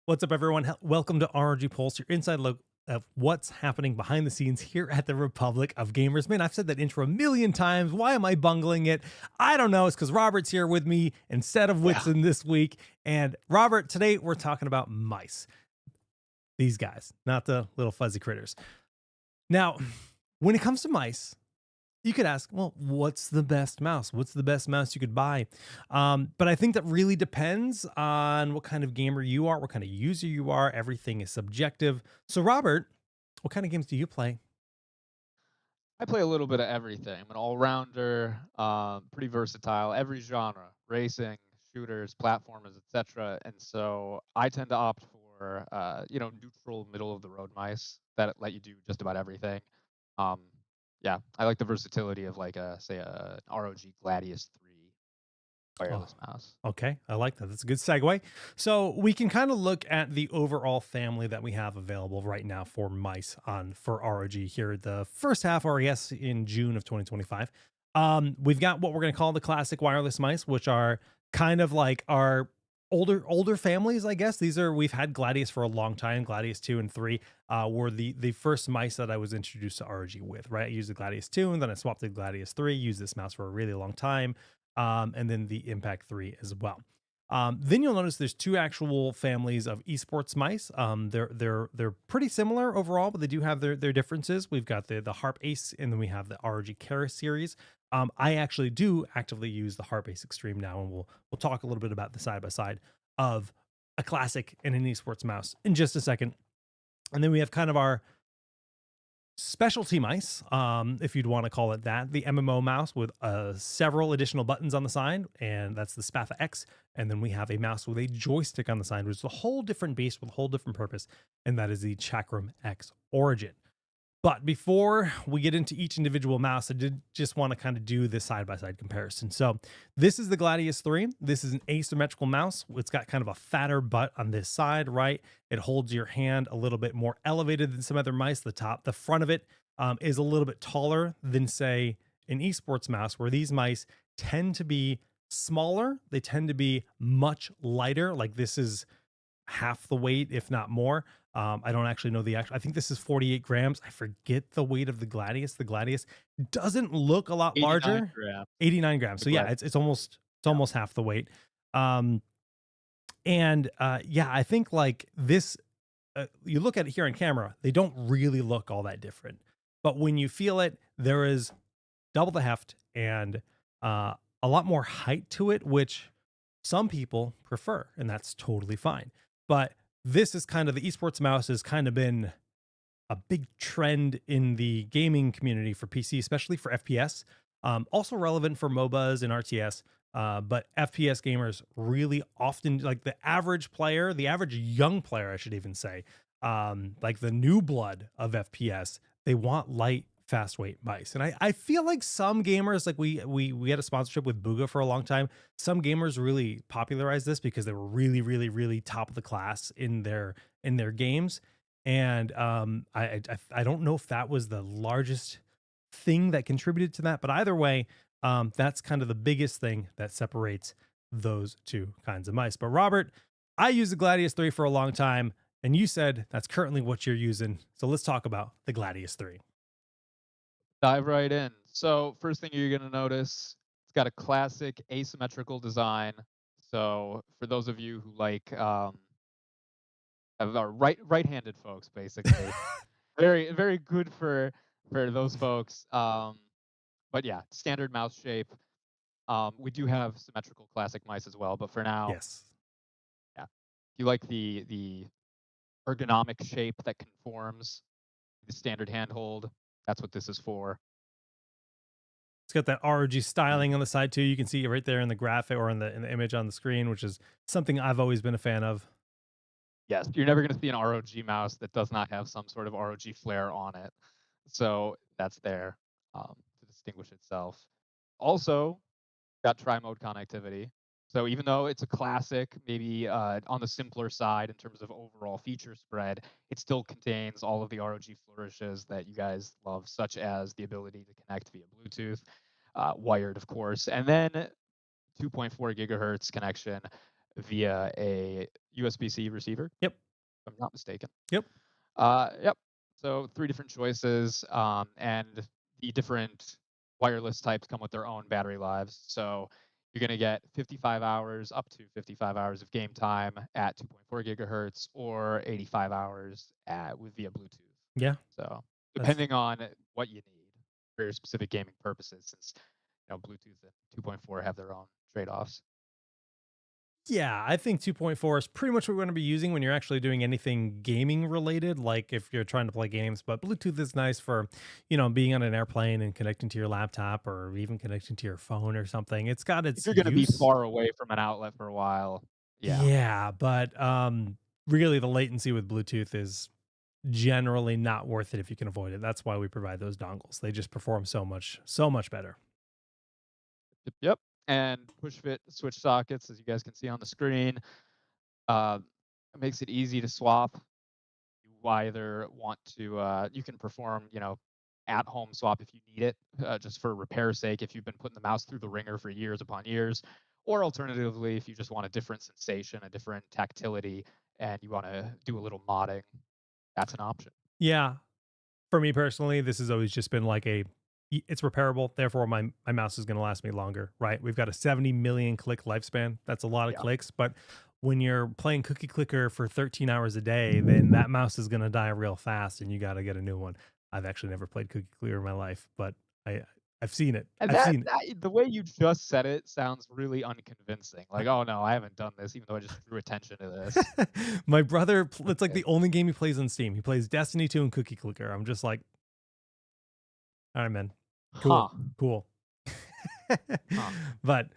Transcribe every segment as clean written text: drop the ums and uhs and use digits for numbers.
What's up, everyone? Welcome to ROG Pulse, your inside look of what's happening behind the scenes here at the Republic of Gamers. Man, I've said that intro a million times. Why am I bungling it? I don't know. It's because Robert's here with me instead of Yeah. Whitson this week. And Robert, today we're talking about mice. These guys, not the little fuzzy critters. Now, when it comes to mice, you could ask, well, what's the best mouse? What's the best mouse you could buy? But I think that really depends on what kind of gamer you are, what kind of user you are. Everything is subjective. So, Robert, what kind of games do you play? I play a little bit of everything. I'm an all-rounder, pretty versatile, every genre, racing, shooters, platformers, etc. And so I tend to opt for, neutral, middle-of-the-road mice that let you do just about everything. Um, yeah, I like the versatility of like say an ROG Gladius III Oh, wireless mouse. okay. I like that. That's a good segue. So we can kind of look at the overall family that we have available right now for mice for ROG here the first half, or I guess in June of 2025. We've got what we're going to call the classic wireless mice, which are kind of like our older families, I guess. We've had Gladius for a long time. Gladius 2 and 3 were the first mice that I was introduced to ROG with, right? I used the Gladius 2 and then I swapped to Gladius 3, used this mouse for a really long time, and then the Impact 3 as well. Then you'll notice there's two actual families of esports mice. They're pretty similar overall, but they do have their differences. We've got the Harp Ace, and then we have the ROG Caris series. I actually do actively use the Harpace Extreme now, and we'll talk a little bit about the side by side of a classic and an esports mouse in just a second. And then we have kind of our specialty mice, if you'd want to call it that, the MMO mouse with several additional buttons on the side, and that's the Spatha X. And then we have a mouse with a joystick on the side, which is a whole different beast with a whole different purpose, and that is the Chakram X Origin. But before we get into each individual mouse, I did just want to kind of do this side by side comparison. So this is the Gladius 3. This is an asymmetrical mouse. It's got kind of a fatter butt on this side, right? It holds your hand a little bit more elevated than some other mice. The front of it is a little bit taller than, say, an esports mouse, where these mice tend to be smaller. They tend to be much lighter. Like this is half the weight, if not more. I don't actually know the actual. I think this is 48 grams. I forget the weight of the Gladius. The Gladius doesn't look a lot 89 larger. grams. 89 grams. The So yeah, Glad. it's Yeah. almost half the weight. Um, and yeah, I think like this. You look at it here on camera, they don't really look all that different. But when you feel it, there is double the heft and a lot more height to it, which some people prefer, and that's totally fine. But this is kind of the esports mouse has kind of been a big trend in the gaming community for PC, especially for FPS. Also relevant for MOBAs and RTS. But FPS gamers really often, like the average player, the average young player, I should even say, like the new blood of FPS, they want light, fast weight mice. And I feel like some gamers, like we had a sponsorship with Booga for a long time. Some gamers really popularized this because they were really top of the class in their games. And I don't know if that was the largest thing that contributed to that, but either way, that's kind of the biggest thing that separates those two kinds of mice. But Robert, I used the Gladius 3 for a long time, and you said that's currently what you're using. So let's talk about the Gladius 3. Dive right in. So first thing you're gonna notice, it's got a classic asymmetrical design. So for those of you who like are right-handed folks, basically, very good for those folks. But yeah, standard mouse shape. We do have symmetrical classic mice as well, but for now, Yes. yeah. If you like the ergonomic shape that conforms the standard handhold, that's what this is for. It's got that ROG styling on the side too. You can see it right there in the graphic or in the image on the screen, which is something I've always been a fan of. Yes, you're never gonna see an ROG mouse that does not have some sort of ROG flair on it. So that's there, to distinguish itself. Also, got tri-mode connectivity. So even though it's a classic, maybe on the simpler side in terms of overall feature spread, it still contains all of the ROG flourishes that you guys love, such as the ability to connect via Bluetooth, wired, of course, and then 2.4 gigahertz connection. via a USB-C receiver, Yep. if I'm not mistaken. Yep. Yep. So 3 different choices, and the different wireless types come with their own battery lives. So you're gonna get 55 hours, up to 55 hours of game time at 2.4 gigahertz or 85 hours via Bluetooth. Yeah. So That's depending on what you need for your specific gaming purposes, since Bluetooth and 2.4 have their own trade-offs. Yeah, I think 2.4 is pretty much what we're going to be using when you're actually doing anything gaming related, like if you're trying to play games. But Bluetooth is nice for, being on an airplane and connecting to your laptop or even connecting to your phone or something. It's got If its you're gonna be use. far away from an outlet for a while, yeah. Yeah, but really the latency with Bluetooth is generally not worth it if you can avoid it. That's why we provide those dongles. They just perform so much better. Yep, yep. And push fit switch sockets, as you guys can see on the screen. Uh, it makes it easy to swap. You either want to, you can perform, at home swap if you need it, just for repair's sake, if you've been putting the mouse through the ringer for years upon years, or alternatively, if you just want a different sensation, a different tactility, and you want to do a little modding, that's an option. Yeah, for me personally, this has always just been like it's repairable, therefore my mouse is going to last me longer, right? We've got a 70 million click lifespan. That's a lot of Yeah. clicks, but when you're playing cookie clicker for 13 hours a day, then that mouse is going to die real fast and you got to get a new one. I've actually never played cookie clicker in my life, but I I've seen it. And I've that, seen it. that the way you just said it sounds really unconvincing. Like, oh no, I haven't done this, even though I just drew attention to this. My brother, it's like Okay. the only game he plays on Steam. He plays Destiny 2 and Cookie Clicker. I'm just like, all right, man. Cool. Huh. Cool. Huh. But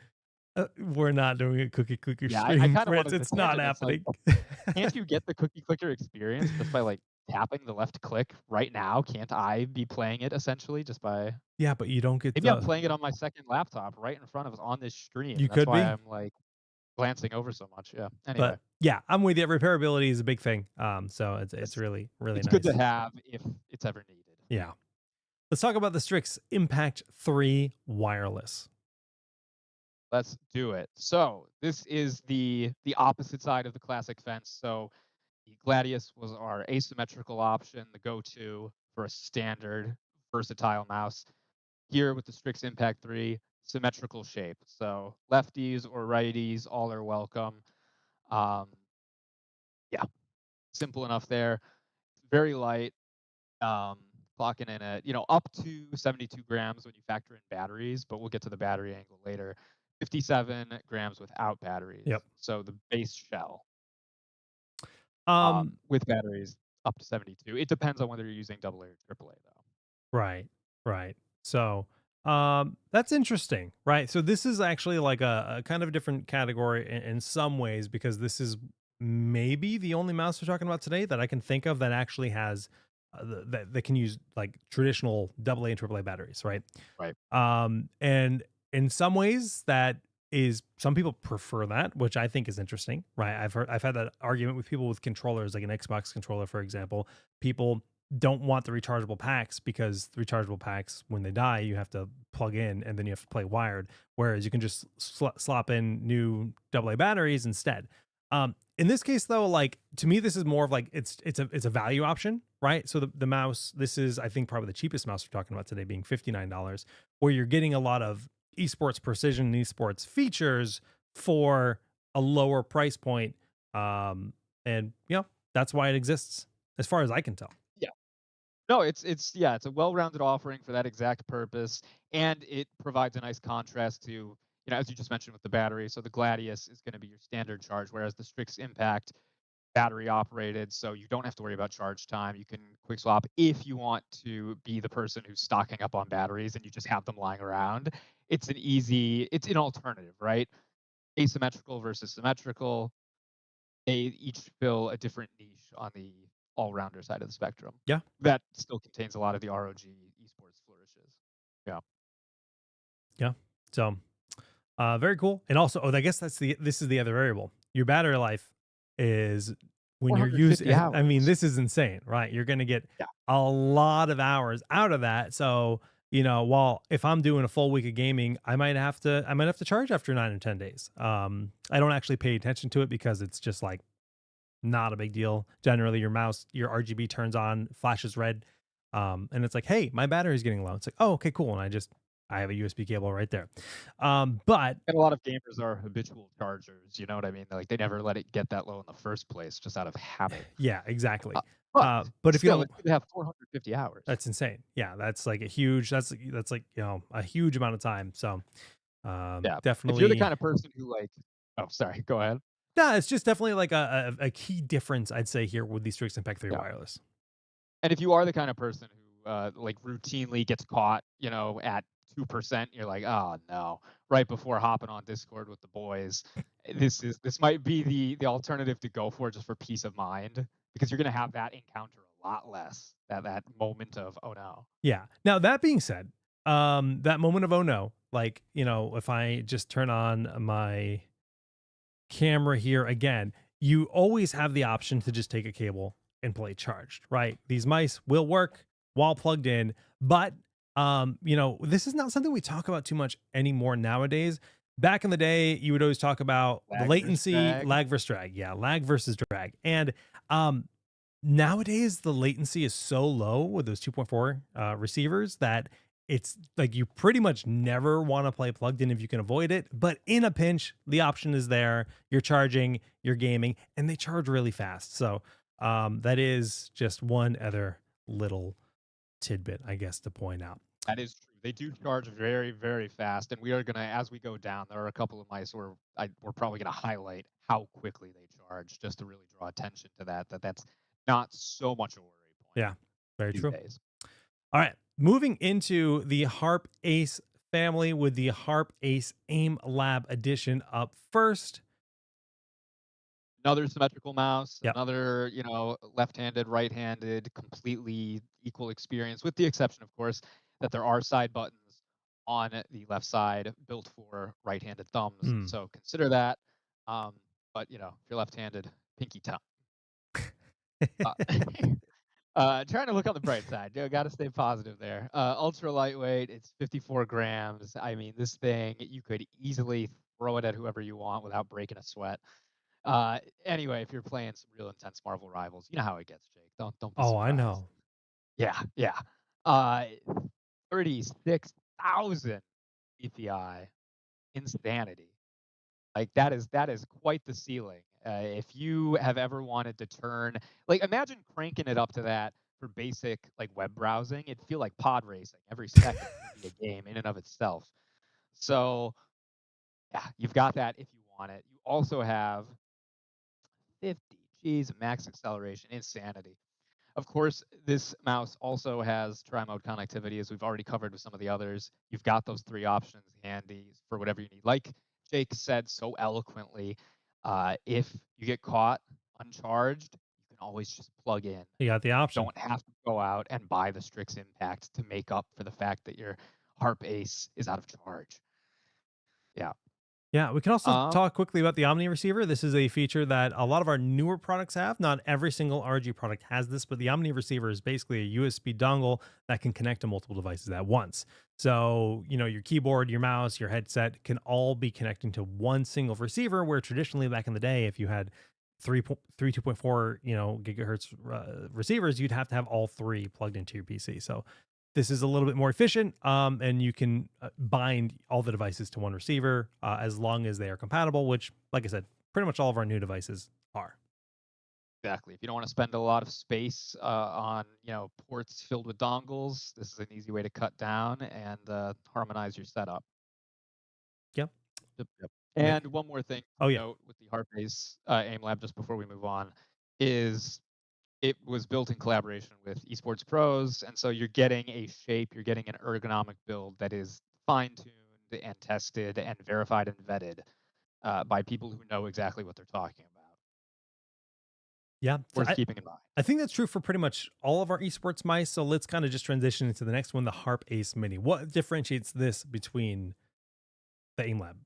we're not doing a Cookie Clicker Yeah, I stream, kinda Fritz. wanted to It's not tangent. It's like, happening. can't you get the cookie clicker experience just by, like, tapping the left click right now? Can't I be playing it essentially just by Yeah, but you don't get maybe I'm the playing it on my second laptop right in front of us on this stream, you and that's could why be, I'm, like, glancing over so much, yeah. Anyway, but yeah, I'm with you. Repairability is a big thing. So it's yes. really, really It's good to nice. have if it's ever needed. Yeah. Let's talk about the Strix Impact 3 wireless. Let's do it. So, this is the opposite side of the classic fence. So, the Gladius was our asymmetrical option, the go-to for a standard versatile mouse. Here with the Strix Impact 3, symmetrical shape. So, lefties or righties, all are welcome. Um, yeah, simple enough there. Very light. Um, clocking in at, up to 72 grams when you factor in batteries, but we'll get to the battery angle later. 57 grams without batteries. Yep. So the base shell, Um, with batteries up to 72. It depends on whether you're using AA or AAA though. right, right. So, that's interesting, right? So this is actually like a kind of a different category in some ways because this is maybe the only mouse we're talking about today that I can think of that actually has that can use like traditional AA and AAA batteries, right? Right. And in some ways that is some people prefer that, which I think is interesting, right? I've had that argument with people with controllers, like an Xbox controller, for example. People don't want the rechargeable packs because the rechargeable packs, when they die, you have to plug in and then you have to play wired. Whereas you can just slop in new AA batteries instead. In this case, though, like to me, this is more of like it's a value option, right? So the mouse, this is I think probably the cheapest mouse we're talking about today, being $59, where you're getting a lot of esports precision and esports features for a lower price point. And that's why it exists, as far as I can tell. Yeah. No, it's a well-rounded offering for that exact purpose, and it provides a nice contrast to, as you just mentioned with the battery. So the Gladius is going to be your standard charge, whereas the Strix Impact battery operated, so you don't have to worry about charge time. You can quick swap if you want to be the person who's stocking up on batteries and you just have them lying around. It's an alternative, right? Asymmetrical versus symmetrical. They each fill a different niche on the all-rounder side of the spectrum. Yeah, That still contains a lot of the ROG esports flourishes. Yeah. yeah. So very cool. And also, I guess this is the other variable. Your battery life is when you're 450 using. I mean, hours. this is insane, right? You're going to get Yeah. a lot of hours out of that. So while if I'm doing a full week of gaming, I might have to charge after 9 or 10 days. I don't actually pay attention to it because it's just like not a big deal. Generally, your mouse, your RGB turns on, flashes red, and it's like, hey, my battery's getting low. It's like, oh, okay, cool, and I have a USB cable right there. But And a lot of gamers are habitual chargers, you know what I mean? Like, they never let it get that low in the first place just out of habit. yeah, Uh, exactly. but But if you still, don't, it's good to have 450 hours. that's insane. Yeah, that's like a huge. That's like a huge amount of time. So Yeah. If you're the definitely. kind of person who, like oh, sorry, go ahead. Yeah, it's just definitely like a key difference, I'd say, here with the Strix Impact 3 Yeah. wireless. And if you are the kind of person who, like, routinely gets caught, at 2%, you're like, "Oh, no," right before hopping on Discord with the boys. This might be the alternative to go for just for peace of mind, because you're gonna have that encounter a lot less, that moment of, "Oh, no." Yeah. Now that being said, that moment of oh no, like, if I just turn on my camera here again, you always have the option to just take a cable and play charged, right? These mice will work while plugged in, but this is not something we talk about too much anymore nowadays. Back in the day, you would always talk about the Lag versus latency, drag. lag versus drag. Yeah, lag versus drag. And nowadays the latency is so low with those 2.4 receivers that it's like you pretty much never want to play plugged in if you can avoid it. But in a pinch, the option is there. You're charging, you're gaming, and they charge really fast. So that is just one other little tidbit, I guess, to point out. That is true. They do charge very, very fast, and we are gonna as we go down, there are a couple of mice where we're probably gonna highlight how quickly they charge just to really draw attention to that's not so much a worry point Yeah, very these true. days. All right, moving into the Harp Ace family with the Harp Ace Aim Lab edition up first. Another symmetrical mouse, Yep. another, left-handed, right-handed, completely equal experience, with the exception, of course, that there are side buttons on the left side built for right-handed thumbs. Hmm. So consider that. But if you're left-handed, pinky toe. Uh, trying to look on the bright side. Gotta stay positive there. Ultra lightweight. It's 54 grams. I mean, this thing you could easily throw it at whoever you want without breaking a sweat. Anyway, if you're playing some real intense Marvel Rivals, you know how it gets, Jake. Don't be Oh, I surprised. know. Yeah, yeah. Uh, 36,000 DPI, insanity. Like that is quite the ceiling. If you have ever wanted to turn, like, imagine cranking it up to that for basic like web browsing. It'd feel like pod racing. Every second could be a game in and of itself. So yeah, you've got that if you want it. You also have 50 G's of max acceleration, insanity. Of course, this mouse also has tri-mode connectivity, as we've already covered with some of the others. You've got those three options handy for whatever you need. Like Jake said so eloquently, if you get caught uncharged, you can always just plug in. You got the option. Don't have to go out and buy the Strix Impact to make up for the fact that your Harp Ace is out of charge. Yeah. Yeah, we can also Um, talk quickly about the Omni Receiver. This is a feature that a lot of our newer products have. Not every single RG product has this, but the Omni Receiver is basically a USB dongle that can connect to multiple devices at once. So, your keyboard, your mouse, your headset can all be connecting to one single receiver, where traditionally back in the day, if you had 2.4, gigahertz receivers, you'd have to have all three plugged into your PC. So this is a little bit more efficient, and you can bind all the devices to one receiver as long as they are compatible, which, like I said, pretty much all of our new devices are. Exactly. If you don't want to spend a lot of space on ports filled with dongles, this is an easy way to cut down and harmonize your setup. Yep. Yep, yep. Yeah. And one more thing Oh, to yeah. note with the Harpace Aim Lab, just before we move on, is it was built in collaboration with esports pros, and so you're getting a shape, you're getting an ergonomic build that is fine-tuned and tested and verified and vetted by people who know exactly what they're talking about. Yeah. So Worth keeping in mind. I think that's true for pretty much all of our esports mice. So let's kind of just transition into the next one, the Harp Ace Mini. What differentiates this between the Aim Lab?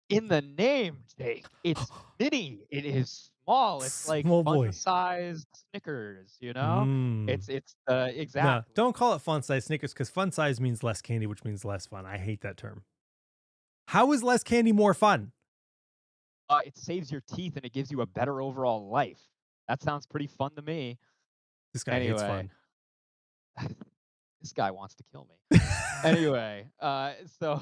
In the name, Jake, it's mini. It is small. It's like Small boy. fun-sized Snickers, you know? Mm. It's No, exactly. don't call it fun size Snickers because fun size means less candy, which means less fun. I hate that term. How is less candy more fun? It saves your teeth and it gives you a better overall life. That sounds pretty fun to me. This guy hates Anyway, fun. this guy wants to kill me. Anyway, so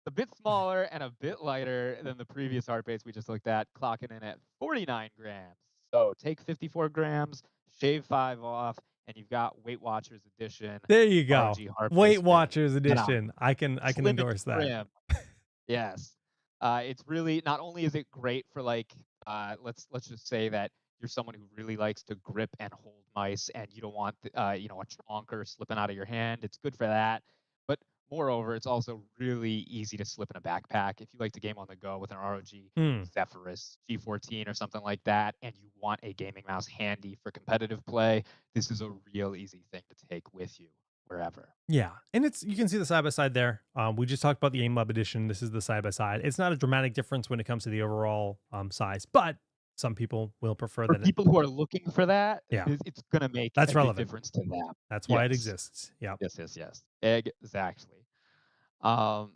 a bit smaller and a bit lighter than the previous Harpace we just looked at, clocking in at 49 grams. So take 54 grams, shave 5 off, and you've got Weight Watchers Edition There you go. ROG Weight Harpace Mini. Watchers And a edition. I can slim and endorse that. trim. Yes. It's really not only is it great for like let's just say that you're someone who really likes to grip and hold mice and you don't want a chonker slipping out of your hand. It's good for that. But moreover, it's also really easy to slip in a backpack. If you like to game on the go with an ROG Hmm. Zephyrus G14 or something like that, and you want a gaming mouse handy for competitive play, this is a real easy thing to take with you wherever. Yeah, and it's you can see the side by side there. We just talked about the Aim Lab edition. This is the side by side. It's not a dramatic difference when it comes to the overall size, but some people will prefer For that. people who are looking for that, Yeah, it's gonna make that's a big relevant. difference to them. That's why it Yes. exists. Yeah. Yes, yes, yes. Exactly. Um,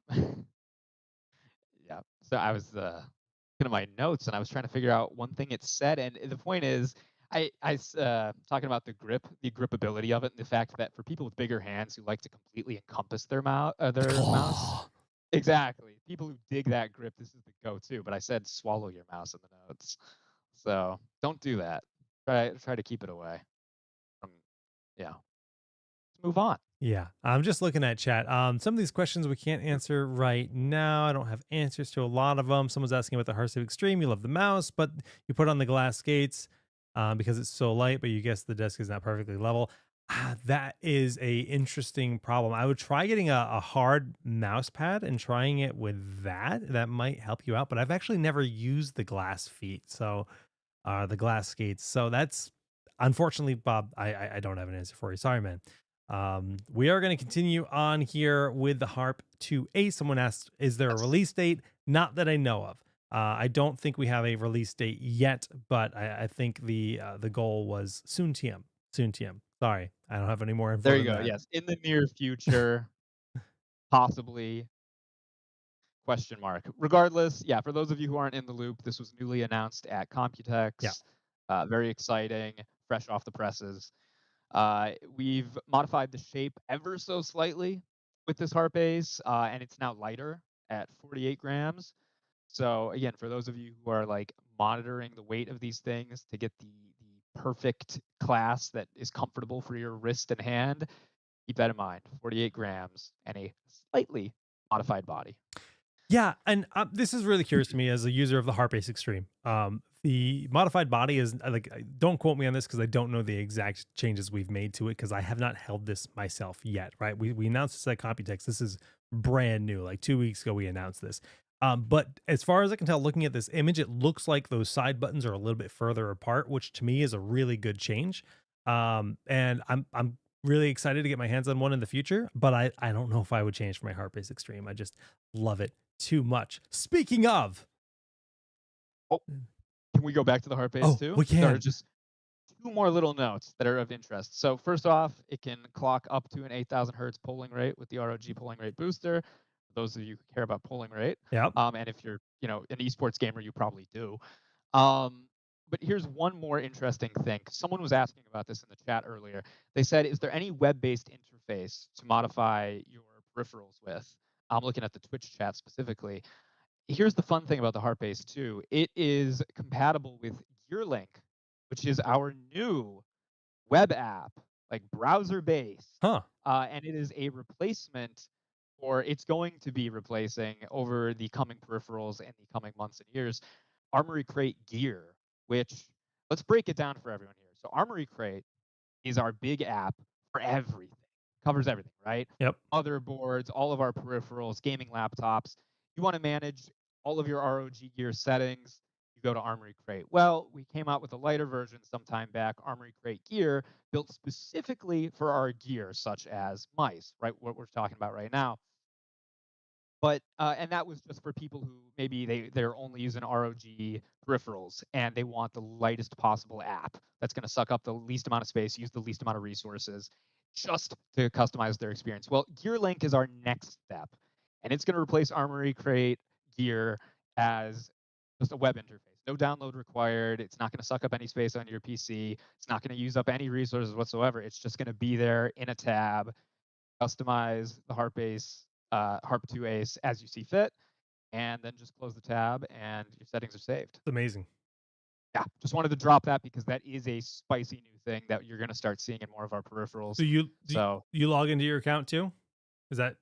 yeah. So I was, looking at my notes, and I was trying to figure out one thing it said, and the point is, talking about the gripability of it, and the fact that for people with bigger hands who like to completely encompass their mouse. Exactly. People who dig that grip, this is the go-to, but I said swallow your mouse in the notes. So, don't do that. Try to keep it away from yeah. Let's move on. Yeah, I'm just looking at chat. Some of these questions we can't answer right now. I don't have answers to a lot of them. Someone's asking about the Harpace Extreme. You love the mouse, but you put on the glass skates because it's so light. But you guess the desk is not perfectly level. That is a interesting problem. I would try getting a hard mouse pad and trying it with that. That might help you out. But I've actually never used the glass feet, so the glass skates. So that's unfortunately, Bob. I don't have an answer for you. Sorry, man. We are going to continue on here with the Harp 2A. Someone asked, is there a Yes. release date? Not that I know of. I don't think we have a release date yet, but I think the goal was soon TM. Soon TM. Sorry, I don't have any more info There you than go. that. Yes, in the near future, possibly, question mark. Regardless, yeah, for those of you who aren't in the loop, this was newly announced at Yeah. Computex. Very exciting, fresh off the presses. We've modified the shape ever so slightly with this Harpace, and it's now lighter at 48 grams. So again, for those of you who are like monitoring the weight of these things to get the perfect class that is comfortable for your wrist and hand, keep that in mind. 48 grams and a slightly modified body. Yeah, and this is really curious to me as a user of the Harpace Extreme. The modified body is don't quote me on this because I don't know the exact changes we've made to it because I have not held this myself yet. Right? We announced this at Computex. This is brand new. Like 2 weeks ago, we announced this. But as far as I can tell, looking at this image, it looks like those side buttons are a little bit further apart, which to me is a really good change. And I'm really excited to get my hands on one in the future, but I don't know if I would change for my Harpace Extreme. I just love it too much. Speaking of, Oh, can we go back to the Harpace oh, too? we There are can. just two more little notes that are of interest. So first off, it can clock up to an 8,000 hertz polling rate with the ROG polling rate booster. For those of you who care about polling rate, Yep. and if you're an esports gamer, you probably do. Um, but here's one more interesting thing. Someone was asking about this in the chat earlier. They said, "Is there any web-based interface to modify your peripherals with?" I'm looking at the Twitch chat specifically. Here's the fun thing about the Heartbase 2. It is compatible with GearLink, which is our new web app, like browser-based. Huh. And it is a replacement, or it's going to be replacing over the coming peripherals and the coming months and years, Armory Crate Gear, which let's break it down for everyone here. So Armory Crate is our big app for everything. Covers everything, right? Yep. Motherboards, all of our peripherals, gaming laptops. You want to manage all of your ROG Gear settings, you go to Armory Crate. Well, we came out with a lighter version some time back, Armory Crate Gear, built specifically for our gear, such as mice, right? What we're talking about right now. But and that was just for people who maybe they're only using ROG peripherals and they want the lightest possible app that's going to suck up the least amount of space, use the least amount of resources, just to customize their experience. Well, GearLink is our next step, and it's going to replace Armory Crate Gear as just a web interface. No download required. It's not going to suck up any space on your PC. It's not going to use up any resources whatsoever. It's just going to be there in a tab. Customize the Harpace, Harp 2 Ace as you see fit, and then just close the tab and your settings are saved. It's amazing. Yeah, just wanted to drop that because that is a spicy new thing that you're going to start seeing in more of our peripherals. So So you log into your account too? Is that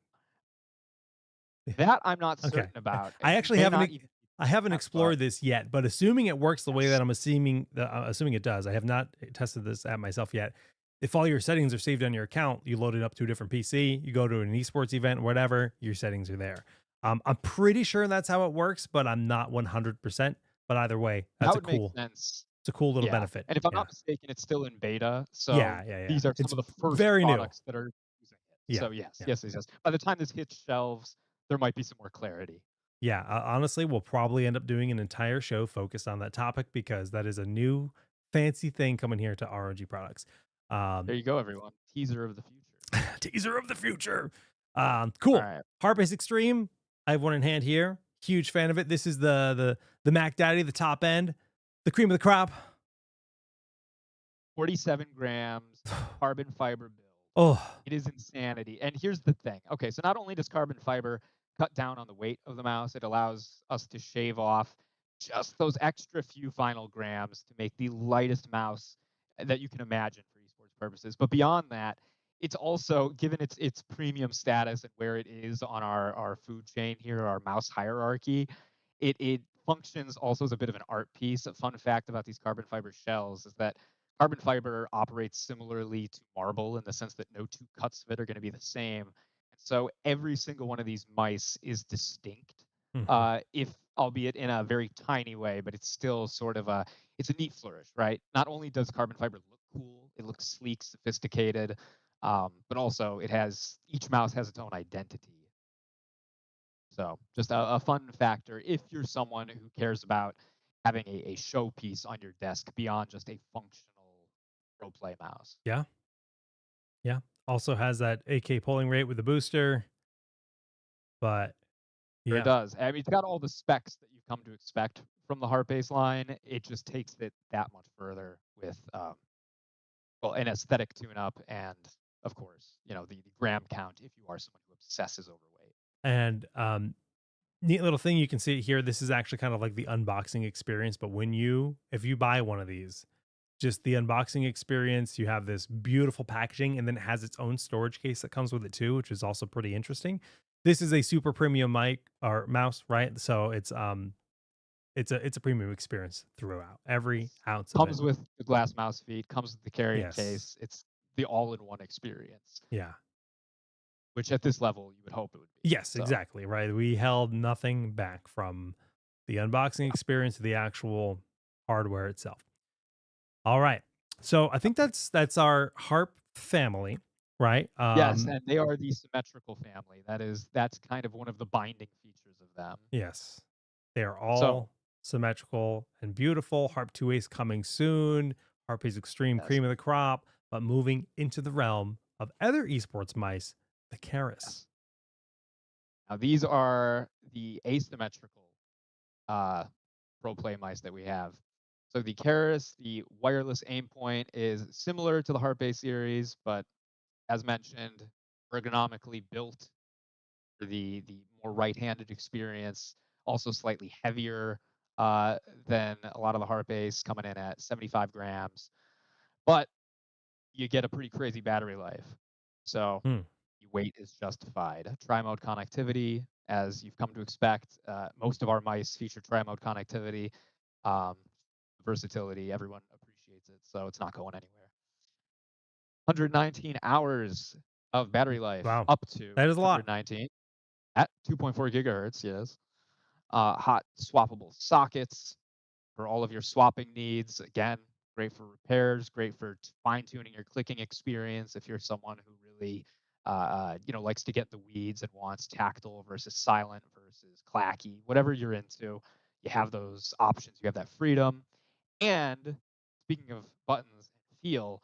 that I'm not okay? certain about. I You actually may haven't not even I haven't that, but explored this yet, but assuming it works the way yes. that assuming it does. I have not tested this app myself yet. If all your settings are saved on your account, you load it up to a different PC, you go to an esports event, whatever, your settings are there. I'm pretty sure that's how it works, but I'm not 100%. But either way, That would make sense. it's a cool little Yeah, benefit. and if I'm Yeah. not mistaken, it's still in beta, so Yeah. these are some It's of the first very new. products that are using it. Yeah. So yes, Yeah. yes, yes, yes. By the time this hits shelves, there might be some more clarity. Yeah, honestly, we'll probably end up doing an entire show focused on that topic because that is a new fancy thing coming here to ROG products. There Um, you go, everyone. Teaser of the future. teaser of the future. All Cool. right. Harpace Extreme. I have one in hand here. Huge fan of it. This is the Mac Daddy, the top end, the cream of the crop. 47 grams carbon fiber build. Oh, It is insanity. And here's the thing. Okay, so not only does carbon fiber cut down on the weight of the mouse, it allows us to shave off just those extra few final grams to make the lightest mouse that you can imagine for esports purposes. But beyond that, it's also given its premium status and where it is on our food chain here, our mouse hierarchy, it functions also as a bit of an art piece. A fun fact about these carbon fiber shells is that carbon fiber operates similarly to marble in the sense that no two cuts of it are going to be the same. And so every single one of these mice is distinct, mhm. if albeit in a very tiny way, but it's still sort of it's a neat flourish, right? Not only does carbon fiber look cool, it looks sleek, sophisticated, but also each mouse has its own identity. So just a fun factor if you're someone who cares about having a showpiece on your desk beyond just a functional pro play mouse. Yeah, yeah. Also has that 8K polling rate with the booster, but Sure yeah, does. I mean, it's got all the specs that you've come to expect from the Harpace line. It just takes it that much further with, well, an aesthetic tune-up and, of course, the gram count if you are someone who obsesses over weight. and neat little thing you can see it here. This is actually kind of like the unboxing experience, but if you buy one of these, just the unboxing experience, you have this beautiful packaging and then it has its own storage case that comes with it too, which is also pretty interesting. This is a super premium mic or mouse, right? So it's a premium experience throughout every ounce of it. Comes with the glass mouse feet, comes with the carrying Yes. case. It's the all-in-one experience, Yeah. which at this level you would hope it would be. Yes, So, exactly. Right. We held nothing back from the unboxing yeah. experience to the actual hardware itself. All right. So I think that's our Harp family, right? Yes, and they are the symmetrical family. That's kind of one of the binding features of them. Yes. They are So, all symmetrical and beautiful. Harp 2 Ace coming soon. Harpace Extreme yes, cream of the crop, but moving into the realm of other esports mice, the Caris. yes. Now these are the asymmetrical uh, pro play mice that we have. So the Caris, the wireless aim point, is similar to the Harpace series, but as mentioned, ergonomically built for the more right-handed experience. Also slightly heavier than a lot of the Harpace, coming in at 75 grams. But you get a pretty crazy battery life. So Hmm. the weight is justified. Tri-mode connectivity, as you've come to expect. Most of our mice feature tri-mode connectivity. Um, versatility, everyone appreciates it, so it's not going anywhere. 119 hours of battery life, Wow. up to That is a lot. 119 at 2.4 gigahertz, yes. Hot swappable sockets for all of your swapping needs. Again, great for repairs, great for fine tuning your clicking experience if you're someone who really likes to get the weeds and wants tactile versus silent versus clacky, whatever you're into, you have those options. You have that freedom. And speaking of buttons and feel,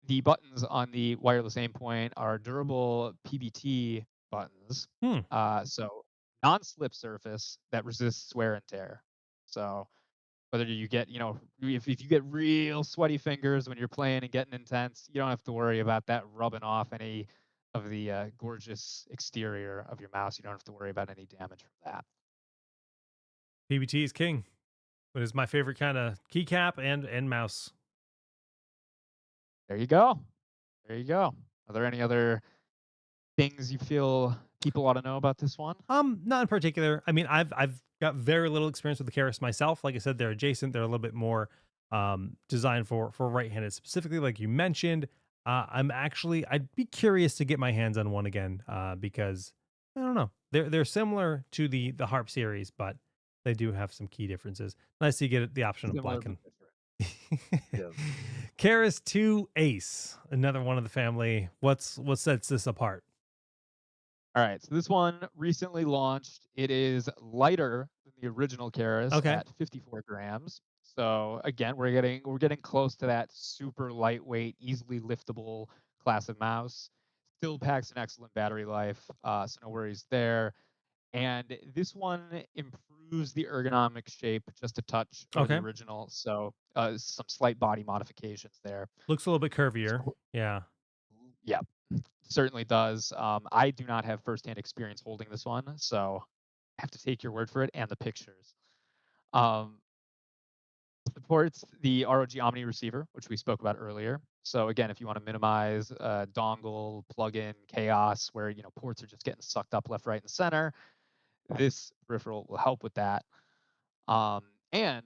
the buttons on the wireless aim point are durable PBT buttons. Hmm. So non-slip surface that resists wear and tear. So whether you get, if you get real sweaty fingers when you're playing and getting intense, you don't have to worry about that rubbing off any of the gorgeous exterior of your mouse. You don't have to worry about any damage from that. PBT is king. It is my favorite kind of keycap and mouse. There you go. There you go. Are there any other things you feel people ought to know about this one? Not in particular. I mean, I've got very little experience with the Caris myself. Like I said, they're adjacent. They're a little bit more designed for right-handed specifically, like you mentioned. I'd be curious to get my hands on one again because I don't know. They're similar to the Harp series, but they do have some key differences. Nice to get the option of Similar black but and different. Yes. Caris II Ace, another one of the family. What sets this apart? All right, so this one recently launched. It is lighter than the original Caris Okay. at 54 grams. So again, we're getting close to that super lightweight, easily liftable class of mouse. Still packs an excellent battery life, so no worries there. And this one improves the ergonomic shape just a touch over the Okay. original. So some slight body modifications there. Looks a little bit curvier. So Yeah. yeah, certainly does. I do not have firsthand experience holding this one, so I have to take your word for it and the pictures. Um, Supports the ROG Omni Receiver, which we spoke about earlier. So again, if you want to minimize dongle plug-in chaos where ports are just getting sucked up left, right, and center, this peripheral will help with that. And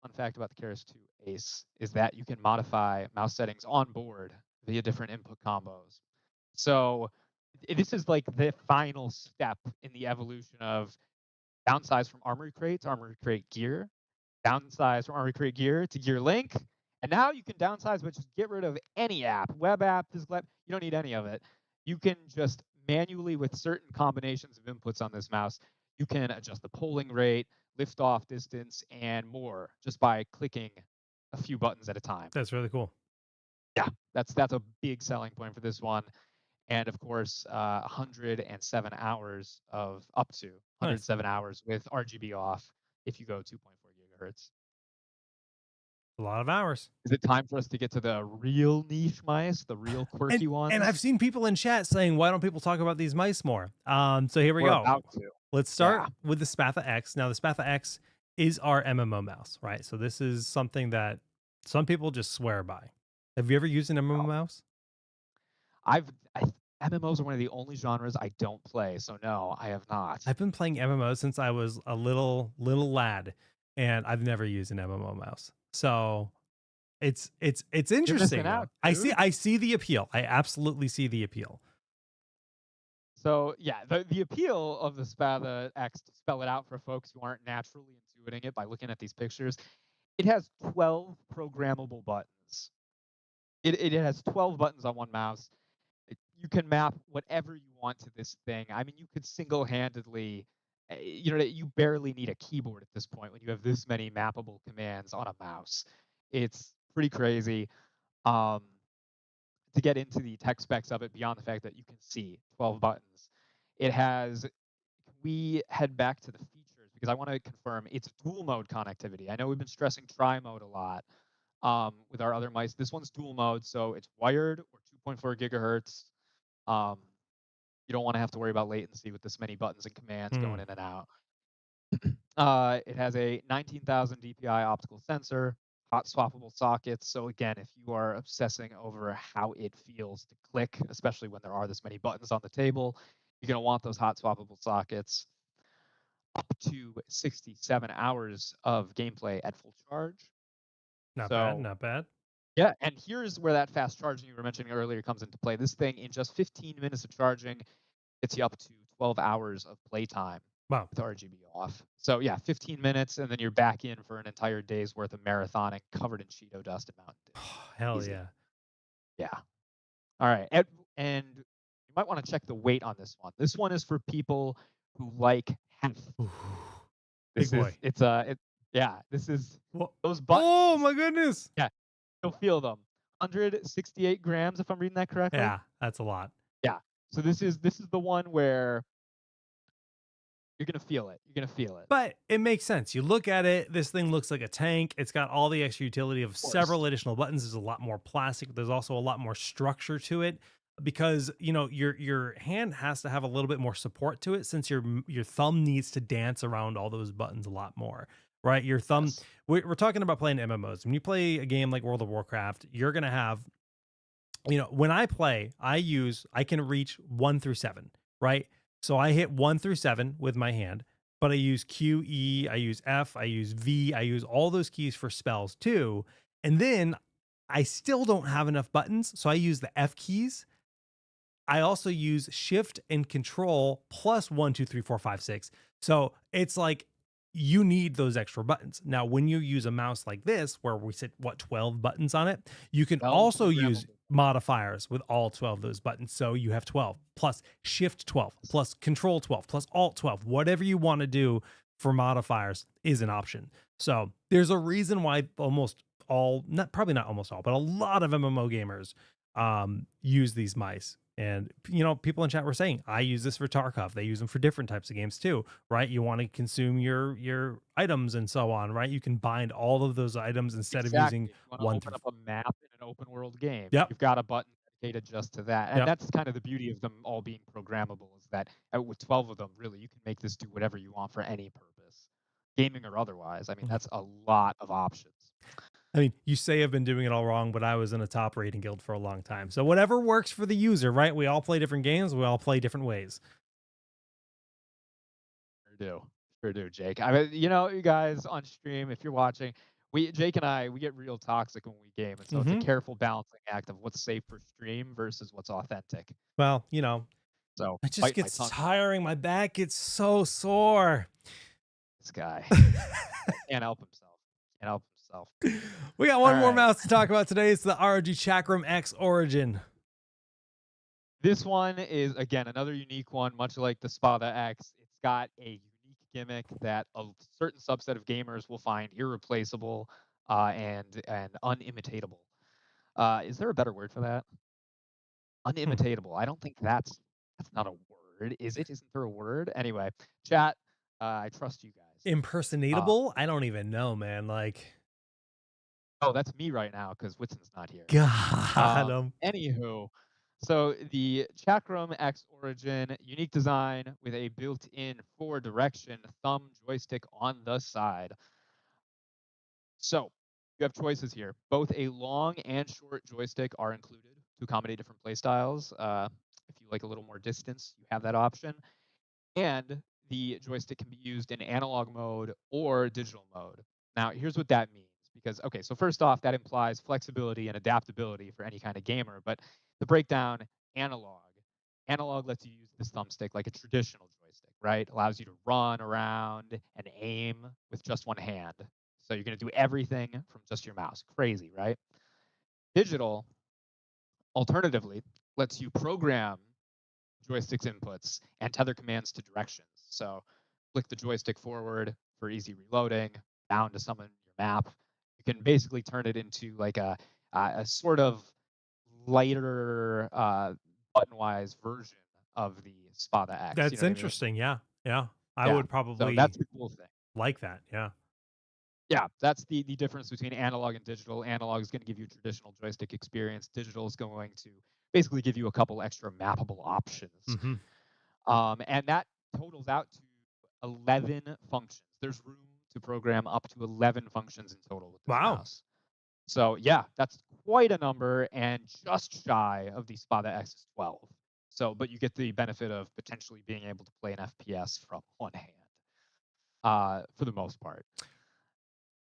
fun fact about the Caris II Ace is that you can modify mouse settings on board via different input combos. So this is like the final step in the evolution of downsize from Armory Crate to Armory Crate Gear, downsize from Armory Crate Gear to Gear Link, and now you can downsize but just get rid of any app, web app, physical app. You don't need any of it. You can just manually, with certain combinations of inputs on this mouse, you can adjust the polling rate, lift off distance, and more just by clicking a few buttons at a time. That's really cool. Yeah, that's a big selling point for this one. And of course, 107 hours of up to Nice. 107 hours with RGB off if you go 2.4 gigahertz. A lot of hours. Is it time for us to get to the real niche mice, the real quirky And I've ones? seen people in chat saying, "Why don't people talk about these mice more?" So here we We're go. about to. Let's Yeah. start with the Spatha X. Now, the Spatha X is our MMO mouse, right? So this is something that some people just swear by. Have you ever used an MMO Oh, mouse? I've I, MMOs are one of the only genres I don't play, so no, I have not. I've been playing MMOs since I was a little lad, and I've never used an MMO mouse. So it's You're missing interesting out, though. dude. I see the appeal. I absolutely see the appeal. So yeah, the appeal of the Spatha X, to spell it out for folks who aren't naturally intuiting it by looking at these pictures, it has 12 programmable buttons. It has 12 buttons on one mouse. You can map whatever you want to this thing. I mean, you could single-handedly, you barely need a keyboard at this point when you have this many mappable commands on a mouse. It's pretty crazy. Um, to get into the tech specs of it beyond the fact that you can see 12 buttons, it has. We head back to the features because I want to confirm it's dual mode connectivity. I know we've been stressing tri mode a lot with our other mice. This one's dual mode, so it's wired or 2.4 gigahertz. Um, you don't want to have to worry about latency with this many buttons and commands Hmm. going in and out. It has a 19,000 DPI optical sensor, hot swappable sockets. So again, if you are obsessing over how it feels to click, especially when there are this many buttons on the table, you're going to want those hot swappable sockets. Up to 67 hours of gameplay at full charge. Not bad. So Not bad. yeah, and here's where that fast charging you were mentioning earlier comes into play. This thing, in just 15 minutes of charging, gets you up to 12 hours of playtime Wow. with RGB off. So yeah, 15 minutes, and then you're back in for an entire day's worth of marathoning covered in Cheeto dust and Mountain Dew. Hell Easy. yeah. Yeah. All right. And You might want to check the weight on this one. This one is for people who like heft. Ooh, big This is boy. yeah, this is Wha- those Oh buttons. my goodness. Yeah, you'll feel them. 168 grams, if I'm reading that correctly. Yeah, that's a lot. Yeah. So this is the one where you're gonna feel it. You're gonna feel it. But it makes sense. You look at it, this thing looks like a tank. It's got all the extra utility of Of course. several additional buttons. There's a lot more plastic. There's also a lot more structure to it because, you know, your hand has to have a little bit more support to it since your thumb needs to dance around all those buttons a lot more. Right? Your thumb Yes. we're talking about playing MMOs. When you play a game like World of Warcraft, you're going to have, you know, when I play, I can reach 1 through 7, right? So I hit 1 through 7 with my hand, but I use Q, E, I use F, I use V, I use all those keys for spells too. And then I still don't have enough buttons, so I use the F keys. I also use shift and control plus 1, 2, 3, 4, 5, 6. So it's like you need those extra buttons. Now, when you use a mouse like this, where we sit, 12 buttons on it, you can Well also use programmable. modifiers with all 12 of those buttons. So you have 12 plus shift 12 plus control 12 plus alt 12, whatever you want to do for modifiers is an option. So there's a reason why almost all, not probably not almost all, but a lot of MMO gamers use these mice. And, you know, people in chat were saying, I use this for Tarkov. They use them for different types of games too, right? You want to consume your items and so on, right? You can bind all of those items instead of Exactly. using If you want to one open through. up a map in an open world game, Yep. you've got a button dedicated just to that. And Yep. that's kind of the beauty of them all being programmable is that with 12 of them, really, you can make this do whatever you want for any purpose, gaming or otherwise. I mean, that's a lot of options. I mean, you say I've been doing it all wrong, but I was in a top rating guild for a long time. So whatever works for the user, right? We all play different games. We all play different ways. Sure do. Sure do, Jake. I mean, you know, you guys on stream, if you're watching, Jake and I, we get real toxic when we game. And so it's a Mm-hmm. careful balancing act of what's safe for stream versus what's authentic. Well, you know, So it just bite my gets tongue. tiring. My back gets so sore. This guy can't help himself. Can't help himself. We got one All more right. mouse to talk about today. It's the ROG Chakram X Origin. This one is, again, another unique one, much like the Spatha X. It's got a unique gimmick that a certain subset of gamers will find irreplaceable and unimitatable. Is there a better word for that? Unimitatable. I don't think that's not a word, is it? Isn't there a word? Anyway, chat, I trust you guys. Impersonatable? I don't even know, man. Like, Oh, that's me right now because Whitson's not here. got him. Anywho, so the Chakram X Origin, unique design with a built-in 4-direction thumb joystick on the side. So you have choices here. Both a long and short joystick are included to accommodate different playstyles. If you like a little more distance, you have that option. And the joystick can be used in analog mode or digital mode. Now, here's what that means. Because, okay, so first off, that implies flexibility and adaptability for any kind of gamer. But the breakdown, analog. Analog lets you use this thumbstick like a traditional joystick, right? Allows you to run around and aim with just one hand. So you're going to do everything from just your mouse. Crazy, right? Digital, alternatively, lets you program joystick's inputs and tether commands to directions. So click the joystick forward for easy reloading, down to summon your map. You can basically turn it into like a sort of lighter button-wise version of the Spatha X. You That's know what I mean? interesting. Yeah. Yeah. I Yeah. would So probably that's the cool thing. like that. Yeah. Yeah, that's the difference between analog and digital. Analog is going to give you a traditional joystick experience. Digital is going to basically give you a couple extra mappable options. Mm-hmm. And that totals out to 11 functions. There's room to program up to 11 functions in total with this Wow. mouse. So yeah, that's quite a number and just shy of the Spatha X's 12. So, but you get the benefit of potentially being able to play an FPS from one hand for the most part.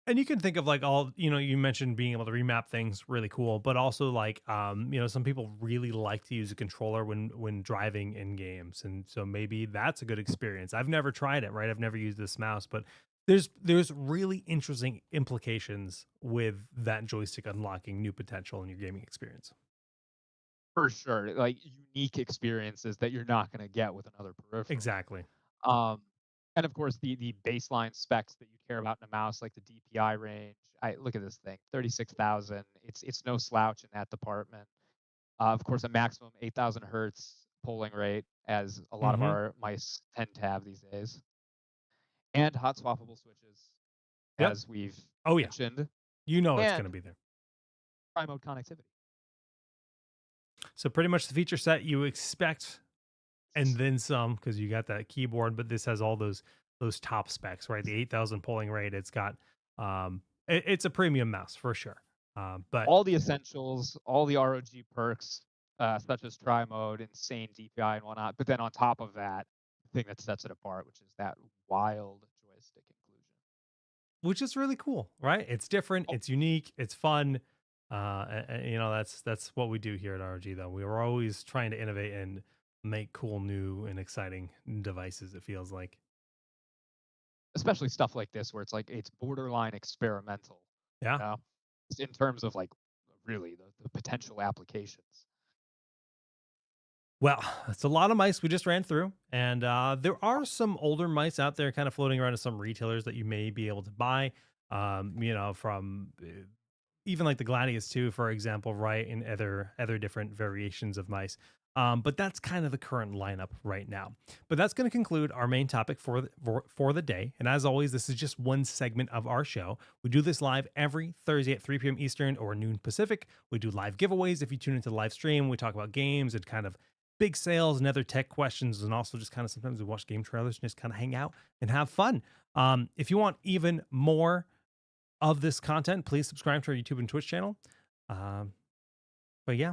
And you can think of like all, you know, you mentioned being able to remap things really cool, but also like you know, some people really like to use a controller when driving in games. And so maybe that's a good experience. I've never tried it, right? I've never used this mouse, but there's really interesting implications with that joystick unlocking new potential in your gaming experience. for sure, like, unique experiences that you're not gonna get with another peripheral. Exactly. Um, and of course, the baseline specs that you care about in a mouse, like the DPI range. I look at this thing, 36,000. It's no slouch in that department. Of course, a maximum 8,000 hertz polling rate, as a lot of Hmm. our mice tend to have these days, and hot swappable switches, Yep. as we've Oh yeah. mentioned, You know it's going to and be there. tri-mode connectivity. So pretty much the feature set you expect and then some because you got that keyboard, but this has all those top specs, right? The 8,000 polling rate. It's got it's a premium mouse for sure. But All the essentials, all the ROG perks, such as tri-mode, insane DPI, and whatnot. But then on top of that, the thing that sets it apart, which is that wild joystick inclusion. which is really cool, right? It's different, Oh, it's unique, it's fun. You know, that's what we do here at ROG. Though we are always trying to innovate and make cool, new, and exciting devices. It feels like, especially stuff like this, where it's like it's borderline experimental, yeah. you know, just in terms of like really the potential applications. Well, it's a lot of mice we just ran through, and there are some older mice out there, kind of floating around at some retailers that you may be able to buy. You know, from even like the Gladius II, for example, right, and other different variations of mice. But that's kind of the current lineup right now. But that's going to conclude our main topic for the day. And as always, this is just one segment of our show. We do this live every Thursday at 3 p.m. Eastern or noon Pacific. We do live giveaways. If you tune into the live stream, we talk about games and kind of big sales and other tech questions, and also just kind of sometimes we watch game trailers and just kind of hang out and have fun. If you want even more of this content, please subscribe to our YouTube and Twitch channel. Um, but yeah,